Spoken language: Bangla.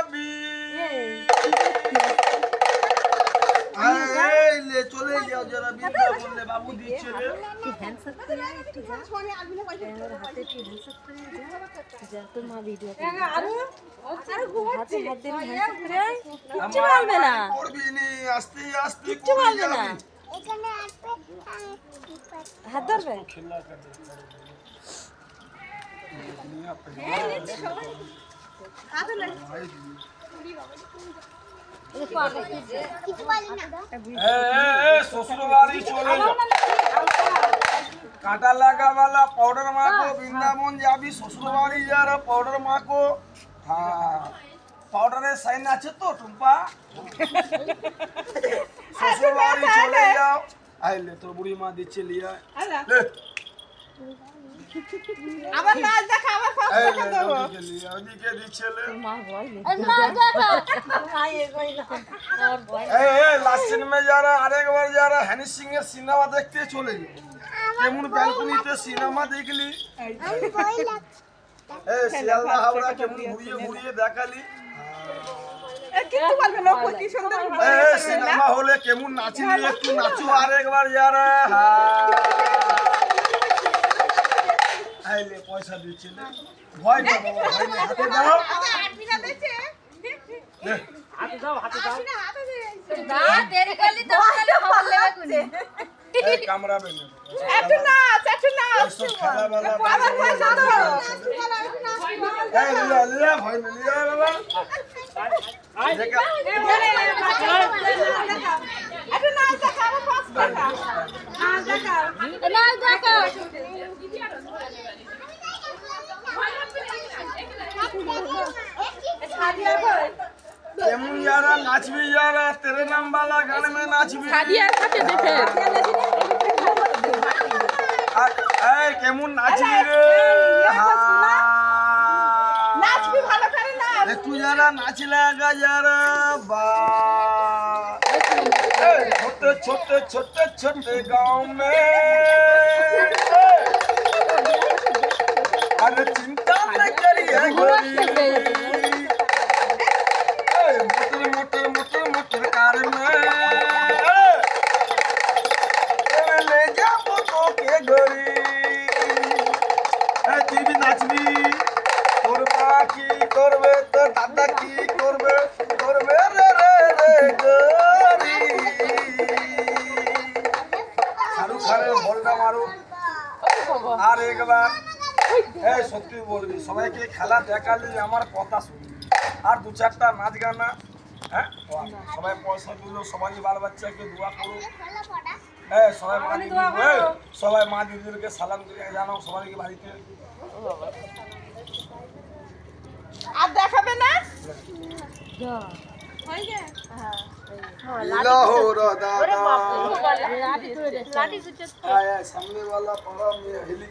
যাবি ले चले जाओ जरा बृंदावन ले बाबू দিচ্ছে রে হ্যান্ডশেক করে একটু যা আমার হাতে একটু হ্যান্ডশেক করে যা তোর মা ভিডিও করে আরো হাতে হাত দিয়ে হ্যান্ডশেক করে কিচ্ছু বলবে না করবি নি আস্তে আস্তে কিচ্ছু বলবে না এখানে আসবে হাত ধরবে কিছু বলি না শ্বশুর বাড়ি চলে যাও কাঁটা লাগা वाला पाउडर माखो বৃন্দাবন যাবি শ্বশুর বাড়ি যারা পাউডার মাখো হ্যাঁ পাউডারের সাইন আছে তো টুম্পা শ্বশুর বাড়ি চলে যাও আইলে তোর বুড়ি মা দিচ্ছে লিয়া লে আবার নাচ দেখা আবার ফাস্ট দেখা দেবো ওদিকে দিচ্ছে লে মা ভয় নেই लास्ट सीन में जा रहा अरे एक बार जा रहा हनी सिंह এর সিনেমা দেখতে চলে যাই কেমন ব্যালকনিতে সিনেমা দেখলি আমি ভয় লাগছে শিয়ালদা হাওড়া কেমন ঘুরিয়ে ঘুরিয়ে দেখালি কিছু বলবে না কি সুন্দর সিনেমা হলে কেমন নাচিলি একটু নাচো আরেকবার যা রে আইলে পয়সা দিচ্ছে না ভয় না বাবা ভয় না হাতে দাও হাতে দাও দেরি করলি তো খালি খবর লেবে কোনি এই কামরা বেনে একটু নাচ সব খেলা বেলা আবার পয়সা দাও এই লিয়া ভয় না লিয়া বাবা দেখা একটু নাচ দেখা আবার ফাস্ট দেখা নাচ দেখা সাদিয়া কই কেমন যারা নাচবি যারা তেরে নাম वाला গান মে নাচবি সাদিয়ার সাথে দেখে এই কেমন নাচবি রে নাচবি ভালো করে নাচ একটু যারা নাচ লাগা যারা বা छोटे छोटे छोटे छोटे गांव में अरे चिंता न करिए गोरी motor motor motor motor car में ले जाबो तो के गोरी তুই বি নাচবি তোর মা কি করবে তোর দাদা কি করবে করবে রে রে রে গোরি শাহরুখ খানের বলটা মারো আর একবার এই সত্যি বলবি সবাইকে খেলা দেখালি আমার কথা শুনবি আর দু চারটা নাচ গানা হ্যাঁ সবাই পয়সা দিল সবাই বাল বাচ্চাকে দোয়া করো হ্যাঁ সবাই মা দিদি সবাই মা দিদিদেরকে সালাম দিয়ে জানাও সবাইকে বাড়িতে আর দেখাবে না लाहौर दादा লাঠি তুলে आया सामने वाला पड़ा में हेली